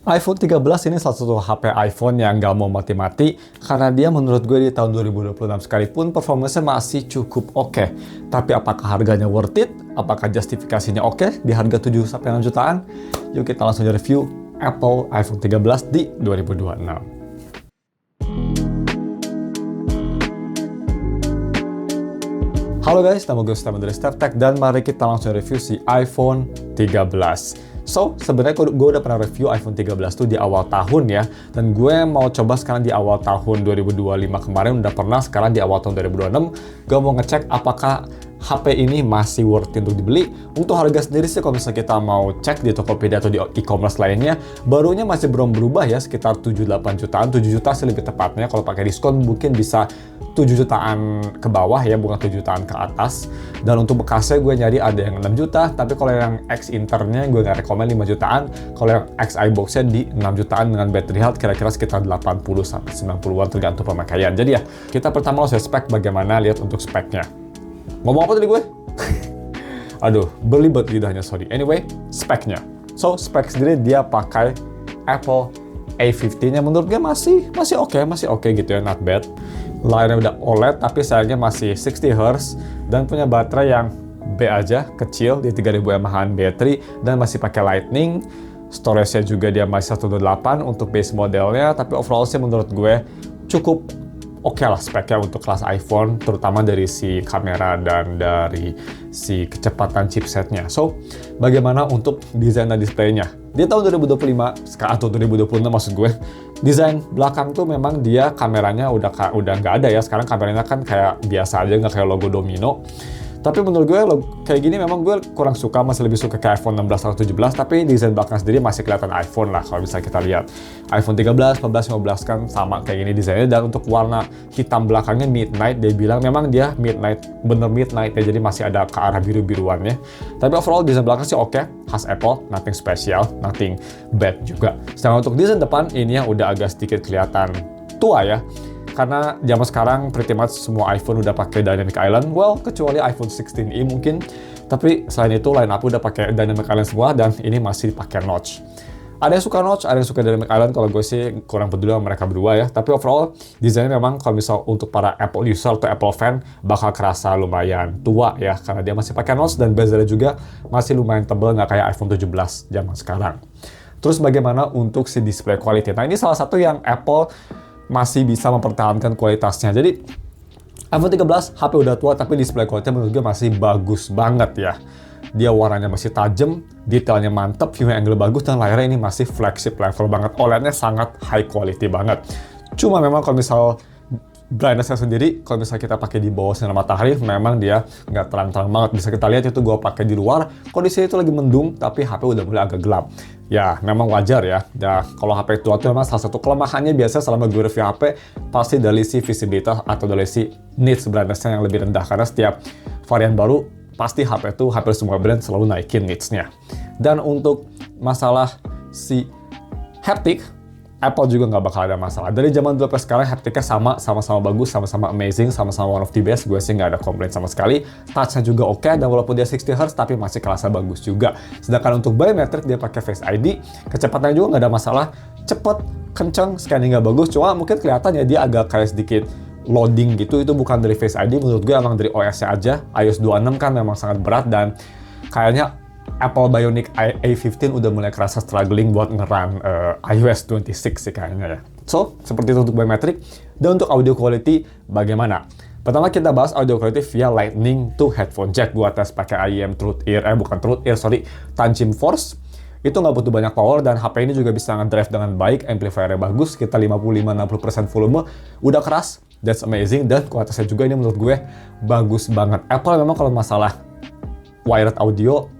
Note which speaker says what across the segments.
Speaker 1: iPhone 13 ini salah satu HP iPhone yang nggak mau mati-mati karena dia menurut gue di tahun 2026 sekalipun performanya masih cukup oke. Tapi apakah harganya worth it? Apakah justifikasinya oke di harga 7-6 jutaan? Yuk kita langsung review Apple iPhone 13 di 2026. Halo guys, nama gue Steven dari StepTech dan mari kita langsung review si iPhone 13. So, sebenarnya gue udah pernah review iPhone 13 tuh di awal tahun ya. Dan gue mau coba sekarang di awal tahun 2025 kemarin udah pernah, sekarang di awal tahun 2026. Gue mau ngecek apakah HP ini masih worth it untuk dibeli. Untuk harga sendiri sih kalau misalnya kita mau cek di Tokopedia atau di e-commerce lainnya, barunya masih belum berubah ya, sekitar 7-8 jutaan. 7 juta sih lebih tepatnya, kalau pakai diskon mungkin bisa 7 jutaan ke bawah ya, bukan 7 jutaan ke atas. Dan untuk bekasnya gue nyari ada yang 6 juta, tapi kalau yang X internya gue nggak rekomen 5 jutaan. Kalau yang X iBox-nya di 6 jutaan dengan battery health kira-kira sekitar 80-90-an tergantung pemakaian. Jadi ya, kita pertama langsung spek bagaimana, lihat untuk speknya. Ngomong apa tadi gue? Aduh, belibet lidahnya, sorry. Anyway, speknya. So, spek sendiri dia pakai Apple A15-nya menurut gue masih oke gitu ya, not bad. Layarnya udah OLED tapi sayangnya masih 60 Hz dan punya baterai yang B aja, kecil di 3000 mAh baterai dan masih pakai Lightning. Storage-nya juga dia masih 128 untuk base modelnya, tapi overall sih menurut gue cukup oke lah speknya untuk kelas iPhone, terutama dari si kamera dan dari si kecepatan chipsetnya. So, bagaimana untuk desain dan displaynya? Di tahun 2025 atau 2026 maksud gue, desain belakang tuh memang dia kameranya udah nggak ada ya. Sekarang kameranya kan kayak biasa aja, nggak kayak logo Domino. Tapi menurut gue kayak gini memang gue kurang suka, masih lebih suka ke iPhone 16 atau 17, tapi desain belakang sendiri masih kelihatan iPhone lah kalau bisa kita lihat. iPhone 13, 14, 15 kan sama kayak gini desainnya, dan untuk warna hitam belakangnya midnight, dia bilang memang dia midnight, bener midnight ya, jadi masih ada ke arah biru-biruannya. Tapi overall desain belakang sih oke, khas Apple, nothing special, nothing bad juga. Sedangkan untuk desain depan ini yang udah agak sedikit kelihatan tua ya. Karena zaman sekarang pretty much semua iPhone udah pakai Dynamic Island, well kecuali iPhone 16e mungkin. Tapi selain itu line up udah pakai Dynamic Island semua dan ini masih pakai notch. Ada yang suka notch, ada yang suka Dynamic Island, kalau gue sih kurang peduli sama mereka berdua ya. Tapi overall desainnya memang kalau misal untuk para Apple user atau Apple fan bakal kerasa lumayan tua ya, karena dia masih pakai notch dan bezelnya juga masih lumayan tebal, nggak kayak iPhone 17 zaman sekarang. Terus bagaimana untuk si display quality? Nah ini salah satu yang Apple masih bisa mempertahankan kualitasnya. Jadi iPhone 13 HP udah tua tapi display quality menurut gue masih bagus banget ya. Dia warnanya masih tajam, detailnya mantap, view angle bagus, dan layarnya ini masih flagship level banget. OLED-nya sangat high quality banget. Cuma memang kalau misal brightness-nya sendiri, kalau misalnya kita pakai di bawah sinar matahari, memang dia nggak terang-terang banget. Bisa kita lihat itu gue pakai di luar, kondisinya itu lagi mendung, tapi HP udah mulai agak gelap. Ya, memang wajar ya. Ya, kalau HP tua itu memang salah satu kelemahannya biasa selama gue review HP, pasti dari si visibilitas atau dari si nits brightness-nya yang lebih rendah. Karena setiap varian baru, pasti HP itu, hampir semua brand selalu naikin nits-nya. Dan untuk masalah si haptic, Apple juga nggak bakal ada masalah. Dari zaman dulu sampai sekarang, haptiknya sama-sama bagus, sama-sama amazing, sama-sama one of the best. Gue sih nggak ada komplain sama sekali. Touch-nya juga oke, dan walaupun dia 60 Hz, tapi masih kerasa bagus juga. Sedangkan untuk biometric, dia pakai Face ID. Kecepatannya juga nggak ada masalah. Cepet, kenceng, scanning nggak bagus. Cuma mungkin kelihatannya dia agak kayak sedikit loading gitu. Itu bukan dari Face ID, menurut gue emang dari OS-nya aja. iOS 26 kan memang sangat berat, dan kayaknya Apple Bionic A15 udah mulai kerasa struggling buat ngeran iOS 26 sih kayaknya ya. So, seperti itu untuk biometric. Dan untuk audio quality, bagaimana? Pertama kita bahas audio quality via Lightning to headphone jack. Gua tes pakai IEM Tanchim Force. Itu nggak butuh banyak power, dan HP ini juga bisa ngedrive dengan baik, amplifiernya bagus, kita 55-60% volume, udah keras, that's amazing, dan kualitasnya juga ini menurut gue bagus banget. Apple memang kalau masalah wired audio,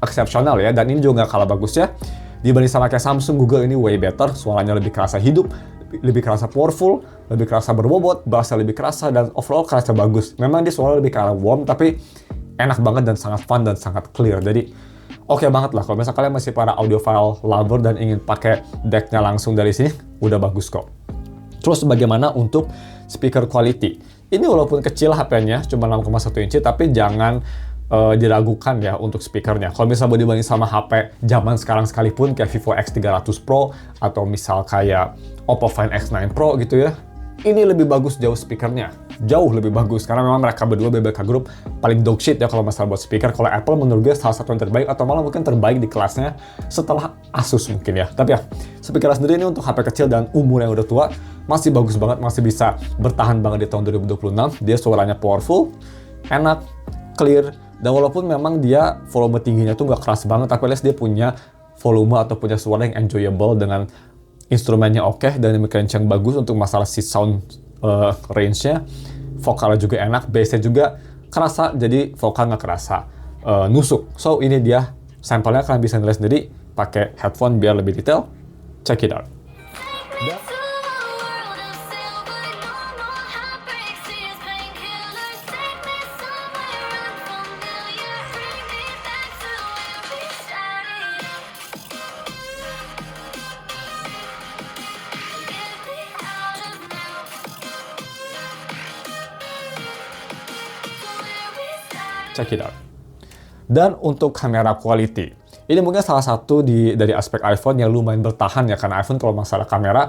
Speaker 1: eksepsional ya, dan ini juga nggak kalah bagusnya dibanding sama kayak Samsung, Google, ini way better. Suaranya lebih kerasa hidup, lebih kerasa powerful, lebih kerasa berbobot, bassnya lebih kerasa, dan overall kerasa bagus. Memang dia suara lebih kalah warm, tapi enak banget dan sangat fun dan sangat clear. Jadi oke banget lah kalau misalnya kalian masih para audiophile lover dan ingin pakai decknya langsung dari sini, udah bagus kok. Terus bagaimana untuk speaker quality? Ini walaupun kecil HP-nya, cuma 6,1 inci, tapi jangan diragukan ya untuk speakernya. Kalau misalnya mau dibanding sama HP zaman sekarang sekalipun kayak Vivo X300 Pro atau misal kayak Oppo Find X9 Pro gitu ya, ini lebih bagus jauh speakernya. Jauh lebih bagus, karena memang mereka berdua BBK Group paling dog shit ya kalau masalah buat speaker. Kalau Apple menurut gue salah satu yang terbaik, atau malah mungkin terbaik di kelasnya setelah Asus mungkin ya. Tapi ya, speaker sendiri ini untuk HP kecil dan umur yang udah tua, masih bagus banget, masih bisa bertahan banget di tahun 2026. Dia suaranya powerful, enak, clear, dan walaupun memang dia volume tingginya tuh nggak keras banget, tapi at least dia punya volume atau punya suara yang enjoyable dengan instrumennya oke, dynamic range yang bagus untuk masalah si sound range-nya. Vokalnya juga enak, bass-nya juga kerasa, jadi vokal nggak kerasa nusuk. So ini dia sampelnya, kalian bisa nilai sendiri pakai headphone biar lebih detail. Check it out. Check it out. Dan untuk kamera quality, ini mungkin salah satu dari aspek iPhone yang lumayan bertahan ya, karena iPhone kalau masalah kamera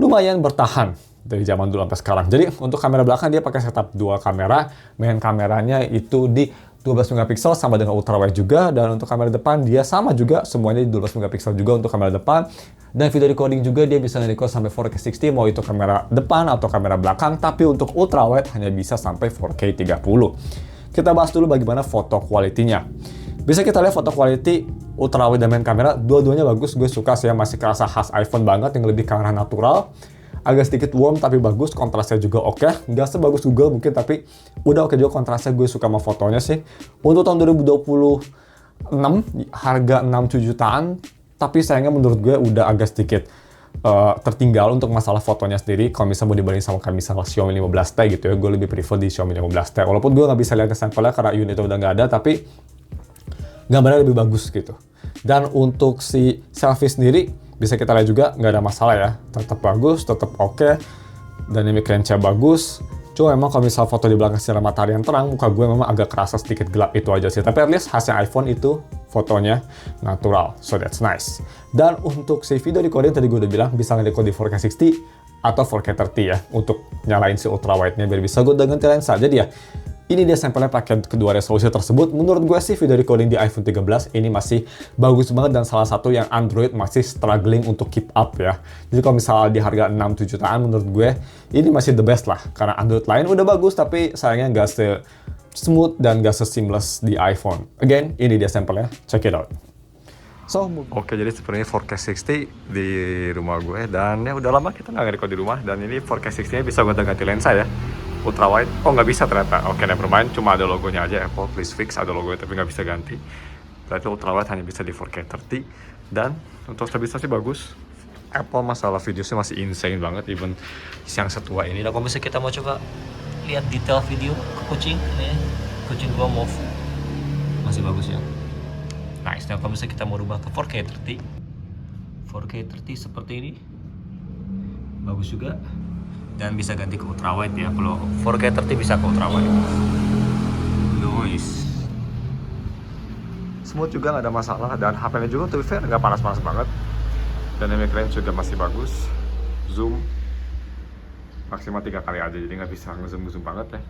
Speaker 1: lumayan bertahan dari zaman dulu sampai sekarang. Jadi untuk kamera belakang dia pakai setup dual kamera, main kameranya itu di 12 megapiksel sama dengan ultrawide juga, dan untuk kamera depan dia sama juga, semuanya di 12 megapiksel juga untuk kamera depan. Dan video recording juga dia bisa nge-record sampai 4K 60 mau itu kamera depan atau kamera belakang, tapi untuk ultrawide hanya bisa sampai 4K 30. Kita bahas dulu bagaimana foto quality-nya. Bisa kita lihat foto quality ultrawide dan main kamera, dua-duanya bagus. Gue suka sih, masih kerasa khas iPhone banget, yang lebih ke arah natural. Agak sedikit warm tapi bagus, kontrasnya juga oke. Nggak sebagus Google mungkin, tapi udah oke juga kontrasnya. Gue suka sama fotonya sih. Untuk tahun 2026, harga 67 jutaan, tapi sayangnya menurut gue udah agak sedikit tertinggal untuk masalah fotonya sendiri. Kalau misalnya mau dibanding sama kayak misalnya Xiaomi 15T gitu ya, gue lebih prefer di Xiaomi 15T. Walaupun gue nggak bisa lihat sampelnya karena unitnya udah nggak ada, tapi gambarnya lebih bagus gitu. Dan untuk si selfie sendiri, bisa kita lihat juga nggak ada masalah ya. Tetap bagus, tetap oke. Dynamic range-nya bagus. Cuma memang kalau misal foto di belakang sinar matahari yang terang, muka gue memang agak kerasa sedikit gelap, itu aja sih. Tapi at least hasil iPhone itu fotonya natural, so that's nice. Dan untuk si video recording tadi gue udah bilang bisa nge-record di 4K 60 atau 4K 30 ya, untuk nyalain si ultrawide-nya biar bisa gue ganti lensa. Jadi ya, ini dia sampelnya pakai kedua resolusi tersebut. Menurut gue sih video recording di iPhone 13 ini masih bagus banget, dan salah satu yang Android masih struggling untuk keep up ya. Jadi kalau misalnya di harga 6-7 jutaan, menurut gue ini masih the best lah. Karena Android lain udah bagus, tapi sayangnya nggak smooth dan gak seamless di iPhone. Again, ini dia sampelnya, check it out. So, oke, jadi sebenarnya 4K 60 di rumah gue, dan ya udah lama kita nggak record di rumah, dan ini 4K 60 nya bisa gue ganti lensa ya, ultrawide. Oh, nggak bisa ternyata. Oke, nevermind, cuma ada logonya aja Apple, please fix, ada logonya tapi nggak bisa ganti. Berarti ultrawide hanya bisa di 4K 30, dan untuk stabilisasi bagus. Apple masalah video sih masih insane banget, even yang setua ini. Dan kalau misalnya kita mau coba lihat detail video kucing nih, kucing gua move masih bagus ya, nice. Nah kalau misalnya kita mau rubah ke 4K 30 seperti ini, bagus juga, dan bisa ganti ke ultrawide ya. Kalau 4K 30 bisa ke ultrawide, nice, smooth juga, nggak ada masalah. Dan HP-nya juga to be fair nggak panas-panas banget, dynamic range juga masih bagus, zoom maksimal 3 kali aja, jadi nggak bisa ngezoom banget ya.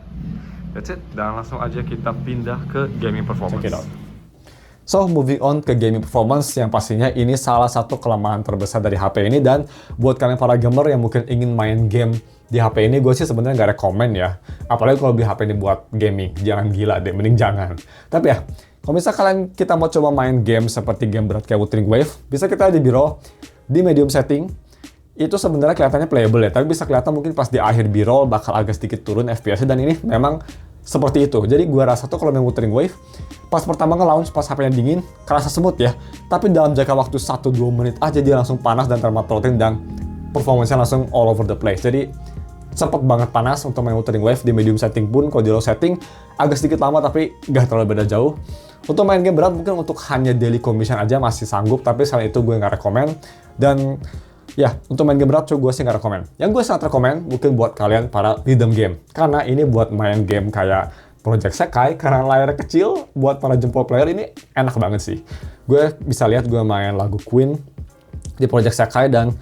Speaker 1: That's it. Dan langsung aja kita pindah ke gaming performance. Check it out. So, moving on ke gaming performance, yang pastinya ini salah satu kelemahan terbesar dari HP ini. Dan buat kalian para gamer yang mungkin ingin main game di HP ini, gue sih sebenarnya nggak rekomen ya. Apalagi kalau beli HP ini buat gaming, jangan gila deh, mending jangan. Tapi ya, kalau misalnya kita mau coba main game seperti game berat kayak Wuthering Waves, bisa kita di B-roll, di medium setting, itu sebenarnya kelihatannya playable ya, tapi bisa kelihatan mungkin pas di akhir B-roll bakal agak sedikit turun FPS-nya, dan ini memang seperti itu. Jadi gua rasa tuh kalau main Wuthering Waves, pas pertama nge-launch, pas HP-nya dingin, kerasa smooth ya, tapi dalam jangka waktu 1-2 menit aja dia langsung panas dan thermal-throttling, dan performance-nya langsung all over the place. Jadi cepet banget panas untuk main Wuthering Waves di medium setting pun. Kalau di low setting agak sedikit lama, tapi nggak terlalu beda jauh. Untuk main game berat mungkin untuk hanya daily commission aja masih sanggup, tapi selain itu gue nggak rekomen. Dan ya, untuk main game berat gue sih nggak rekomen. Yang gue sangat rekomen mungkin buat kalian para rhythm game, karena ini buat main game kayak Project Sekai karena layarnya kecil, buat para jempol player ini enak banget sih. Gue bisa lihat gue main lagu Queen di Project Sekai, dan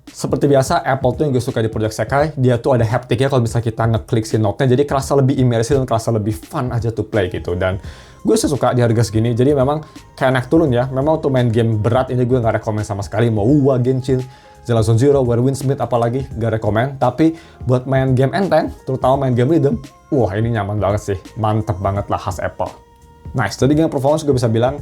Speaker 1: seperti biasa Apple tuh yang gue suka di Project Sekai, dia tuh ada haptiknya kalau bisa kita ngeklik si note-nya, jadi kerasa lebih imersif dan kerasa lebih fun aja to play gitu. Dan gue suka di harga segini, jadi memang kayak naik turun ya. Memang untuk main game berat ini gue nggak rekomen sama sekali, mau Genshin, Zero Zero, Where Winds Meet apalagi, gak rekomen. Tapi buat main game enteng, terutama main game rhythm, wah ini nyaman banget sih, mantep banget lah khas Apple. Nice, jadi game performance gue bisa bilang,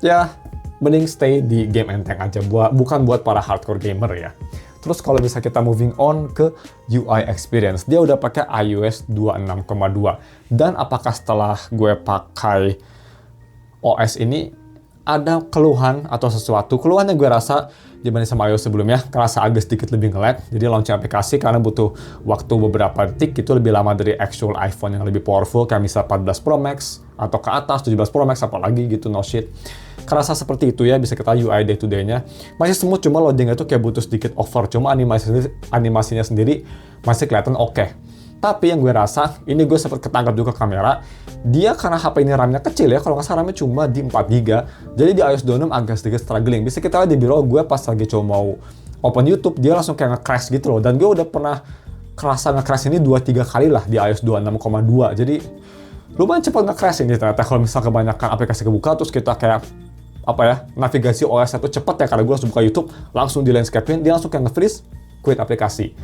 Speaker 1: ya mending stay di game enteng aja, bukan buat para hardcore gamer ya. Terus kalau bisa kita moving on ke UI experience, dia udah pakai iOS 26,2. Dan apakah setelah gue pakai OS ini ada keluhan atau sesuatu? Keluhan yang gue rasa dibanding sama iOS sebelumnya, kerasa agak sedikit lebih nge-lag. Jadi launching aplikasi karena butuh waktu beberapa detik, itu lebih lama dari actual iPhone yang lebih powerful, kayak misal 14 Pro Max atau ke atas, 17 Pro Max apalagi gitu, no shit. Kerasa seperti itu ya, bisa kita UI day to day-nya. Masih smooth, cuma loading itu kayak butuh sedikit over. Cuma animasinya sendiri masih kelihatan oke. Tapi yang gue rasa, ini gue sempat ketangkap juga kamera, dia karena HP ini RAM-nya kecil ya, kalau nggak salah RAM-nya cuma di 4GB, jadi di iOS 26 agak sedikit struggling. Bisa kita lihat di biro gue pas lagi coba mau open YouTube, dia langsung kayak nge-crash gitu loh. Dan gue udah pernah kerasa nge-crash ini 2-3 kali lah di iOS 26,2, jadi lumayan cepat nge-crash ini ternyata. Kalau misal kebanyakan aplikasi kebuka, terus kita kayak navigasi OS itu cepat ya, karena gue langsung buka YouTube, langsung di landscape-in, dia langsung kayak nge-freeze, quit aplikasi.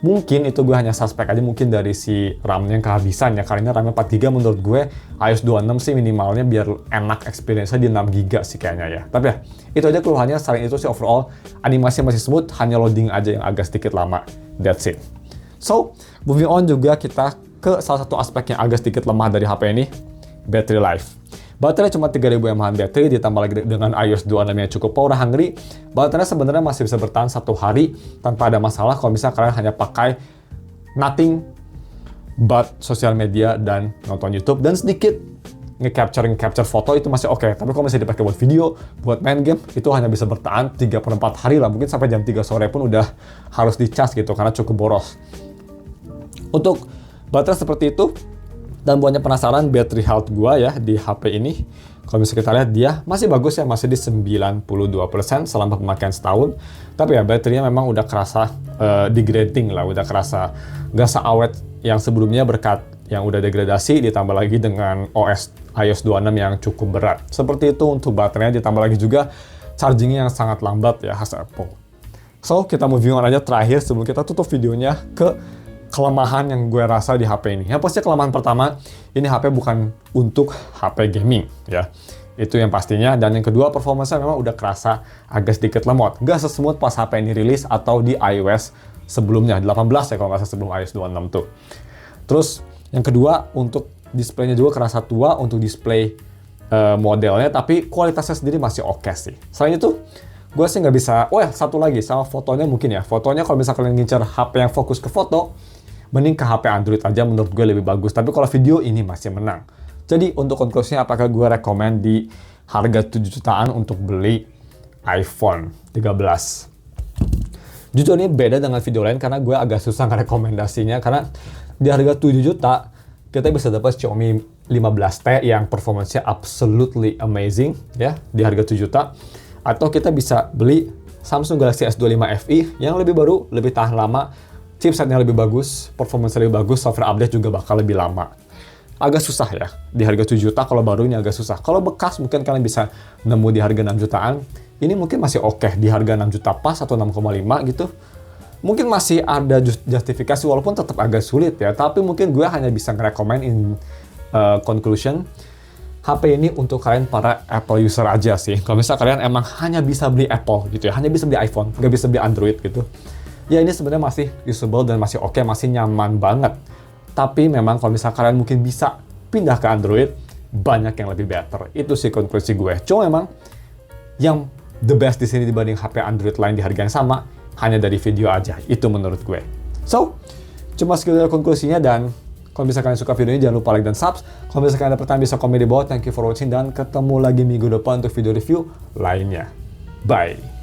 Speaker 1: Mungkin itu gue hanya suspek aja, mungkin dari si RAM-nya yang kehabisan ya, karena RAM-nya 4GB menurut gue, iOS 26 sih minimalnya biar enak experience-nya di 6GB sih kayaknya ya. Tapi ya, itu aja keluhannya. Selain itu sih overall, animasi masih smooth, hanya loading aja yang agak sedikit lama. That's it. So, moving on juga kita ke salah satu aspek yang agak sedikit lemah dari HP ini, battery life. Baterai cuma 3000 mAh baterai, ditambah lagi dengan iOS 26 yang cukup power hungry, baterai sebenarnya masih bisa bertahan 1 hari tanpa ada masalah kalau misalnya kalian hanya pakai nothing but sosial media dan nonton YouTube, dan sedikit nge-capture foto itu masih oke. Tapi kalau misalnya dipakai buat video, buat main game, itu hanya bisa bertahan 3-4 hari lah, mungkin sampai jam 3 sore pun udah harus dicas gitu karena cukup boros. Untuk baterai seperti itu, dan buatnya penasaran battery health gua ya di HP ini, kalau bisa kita lihat dia masih bagus ya, masih di 92% selama pemakaian setahun. Tapi ya baterainya memang udah kerasa degrading lah, udah kerasa gak seawet yang sebelumnya berkat yang udah degradasi, ditambah lagi dengan OS iOS 26 yang cukup berat. Seperti itu untuk baterainya, ditambah lagi juga chargingnya yang sangat lambat ya khas Apple. So kita moving on aja terakhir sebelum kita tutup videonya ke kelemahan yang gue rasa di HP ini. Yang pasti kelemahan pertama, ini HP bukan untuk HP gaming ya. Itu yang pastinya. Dan yang kedua, performanya memang udah kerasa agak sedikit lemot. Gak sesmooth pas HP ini rilis atau di iOS sebelumnya, 18 ya kalau nggak salah, sebelum iOS 26 tuh. Terus yang kedua, untuk displaynya juga kerasa tua untuk display modelnya, tapi kualitasnya sendiri masih oke sih. Selain itu, gue sih nggak bisa. Satu lagi sama fotonya mungkin ya. Fotonya kalau misalnya kalian ngincar HP yang fokus ke foto, mending ke HP Android aja, menurut gue lebih bagus. Tapi kalau video ini masih menang. Jadi untuk konklusinya, apakah gue rekomen di harga 7 jutaan untuk beli iPhone 13? Jujur ini beda dengan video lain karena gue agak susah ngerekomendasinya, karena di harga 7 juta kita bisa dapat Xiaomi 15T yang performanya absolutely amazing ya di harga 7 juta. Atau kita bisa beli Samsung Galaxy S25 FE yang lebih baru, lebih tahan lama, chipsetnya lebih bagus, performance lebih bagus, software update juga bakal lebih lama. Agak susah ya, di harga 7 juta kalau baru ini agak susah. Kalau bekas mungkin kalian bisa nemu di harga 6 jutaan, ini mungkin masih oke di harga 6 juta pas atau 6,5 gitu. Mungkin masih ada justifikasi walaupun tetap agak sulit ya, tapi mungkin gue hanya bisa nge-recommend in conclusion, HP ini untuk kalian para Apple user aja sih. Kalau misalnya kalian emang hanya bisa beli Apple gitu ya, hanya bisa beli iPhone, nggak bisa beli Android gitu, ya ini sebenarnya masih usable dan masih oke, masih nyaman banget. Tapi memang kalau misalnya kalian mungkin bisa pindah ke Android, banyak yang lebih better. Itu sih konklusi gue. Cuma memang yang the best di sini dibanding HP Android lain di harga yang sama, hanya dari video aja. Itu menurut gue. So, cuma sekedar konklusinya, dan kalau misalkan kalian suka video ini, jangan lupa like dan subs. Kalau misalkan ada pertanyaan, bisa komen di bawah. Thank you for watching, dan ketemu lagi minggu depan untuk video review lainnya. Bye!